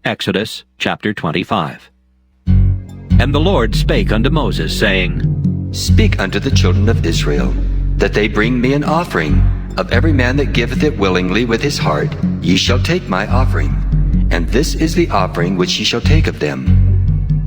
Exodus chapter 25. And the Lord spake unto Moses, saying, Speak unto the children of Israel, that they bring me an offering. Of every man that giveth it willingly with his heart, ye shall take my offering. And this is the offering which ye shall take of them: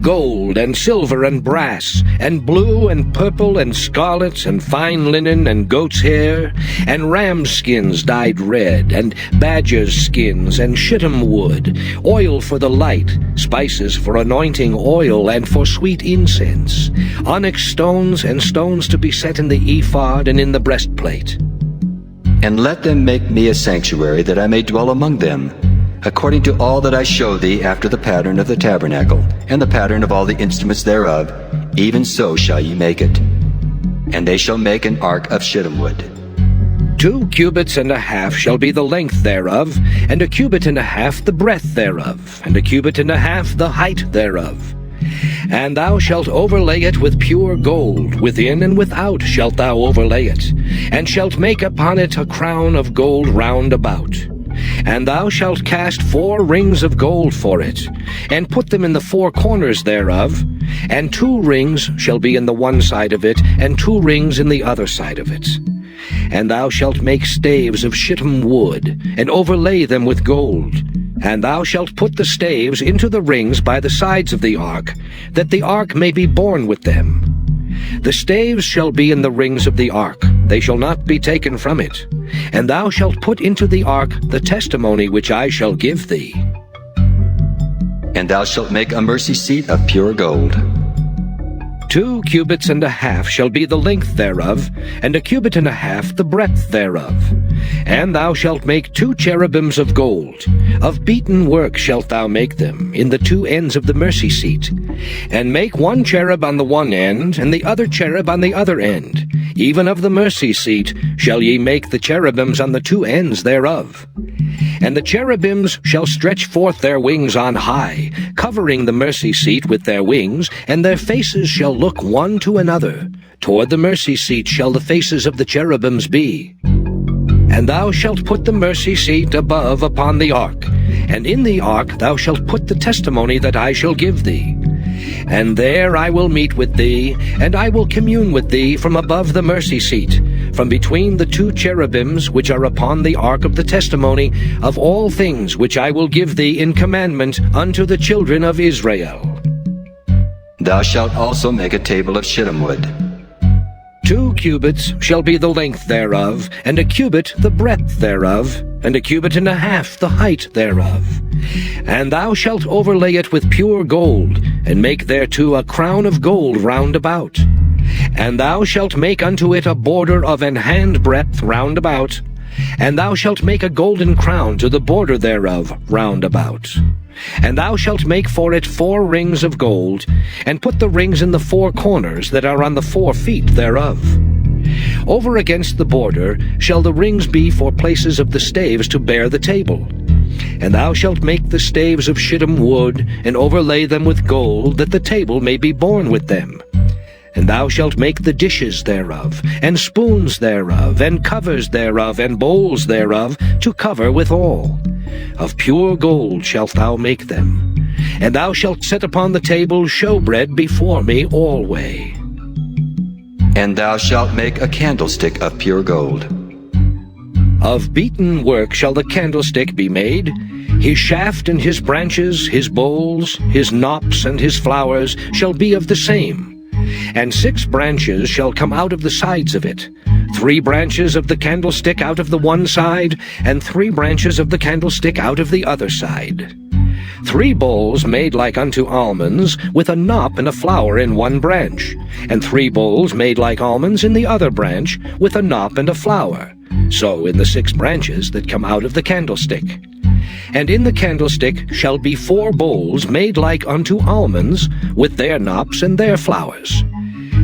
gold and silver and brass, and blue and purple and scarlet, and fine linen and goat's hair, and ram's skins dyed red, and badger's skins, and shittim wood, oil for the light, spices for anointing oil and for sweet incense, onyx stones, and stones to be set in the ephod and in the breastplate. And let them make me a sanctuary, that I may dwell among them, according to all that I show thee, after the pattern of the tabernacle, and the pattern of all the instruments thereof, even so shall ye make it. And they shall make an ark of shittim wood. 2 cubits and a half shall be the length thereof, and a cubit and a half the breadth thereof, and a cubit and a half the height thereof. And thou shalt overlay it with pure gold, within and without shalt thou overlay it, and shalt make upon it a crown of gold round about. And thou shalt cast 4 rings of gold for it, and put them in the 4 corners thereof, and 2 rings shall be in the one side of it, and 2 rings in the other side of it. And thou shalt make staves of shittim wood, and overlay them with gold. And thou shalt put the staves into the rings by the sides of the ark, that the ark may be borne with them. The staves shall be in the rings of the ark, they shall not be taken from it. And thou shalt put into the ark the testimony which I shall give thee. And thou shalt make a mercy seat of pure gold. 2 cubits and a half shall be the length thereof, and a cubit and a half the breadth thereof. And thou shalt make 2 cherubims of gold. Of beaten work shalt thou make them, in the 2 ends of the mercy seat. And make 1 cherub on the one end, and the other cherub on the other end. Even of the mercy seat shall ye make the cherubims on the 2 ends thereof. And the cherubims shall stretch forth their wings on high, covering the mercy seat with their wings, and their faces shall look one to another. Toward the mercy seat shall the faces of the cherubims be. And thou shalt put the mercy seat above upon the ark, and in the ark thou shalt put the testimony that I shall give thee. And there I will meet with thee, and I will commune with thee from above the mercy seat, from between the 2 cherubims which are upon the ark of the testimony, of all things which I will give thee in commandment unto the children of Israel. Thou shalt also make a table of shittim wood. 2 cubits shall be the length thereof, and a cubit the breadth thereof, and a cubit and a half the height thereof. And thou shalt overlay it with pure gold, and make thereto a crown of gold round about. And thou shalt make unto it a border of an handbreadth round about. And thou shalt make a golden crown to the border thereof round about. And thou shalt make for it 4 rings of gold, and put the rings in the 4 corners that are on the 4 feet thereof. Over against the border shall the rings be for places of the staves to bear the table. And thou shalt make the staves of shittim wood, and overlay them with gold, that the table may be borne with them. And thou shalt make the dishes thereof, and spoons thereof, and covers thereof, and bowls thereof, to cover withal. Of pure gold shalt thou make them. And thou shalt set upon the table showbread before me alway. And thou shalt make a candlestick of pure gold. Of beaten work shall the candlestick be made. His shaft and his branches, his bowls, his knops and his flowers shall be of the same. And 6 branches shall come out of the sides of it, 3 branches of the candlestick out of the one side, and 3 branches of the candlestick out of the other side. 3 bowls made like unto almonds, with a knop and a flower in one branch, and 3 bowls made like almonds in the other branch, with a knop and a flower. So in the 6 branches that come out of the candlestick. And in the candlestick shall be 4 bowls made like unto almonds, with their knops and their flowers.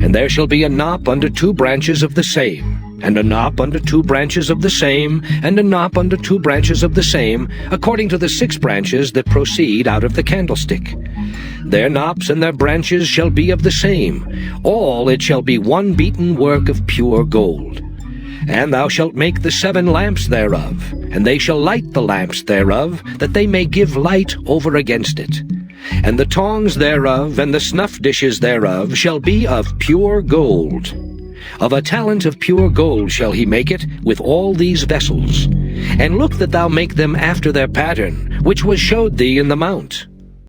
And there shall be a knop under 2 branches of the same, and a knop under 2 branches of the same, and a knop under 2 branches of the same, according to the 6 branches that proceed out of the candlestick. Their knops and their branches shall be of the same. All it shall be one beaten work of pure gold. And thou shalt make the 7 lamps thereof, and they shall light the lamps thereof, that they may give light over against it. And the tongs thereof and the snuff dishes thereof shall be of pure gold. Of a talent of pure gold shall he make it with all these vessels. And look that thou make them after their pattern, which was showed thee in the mount.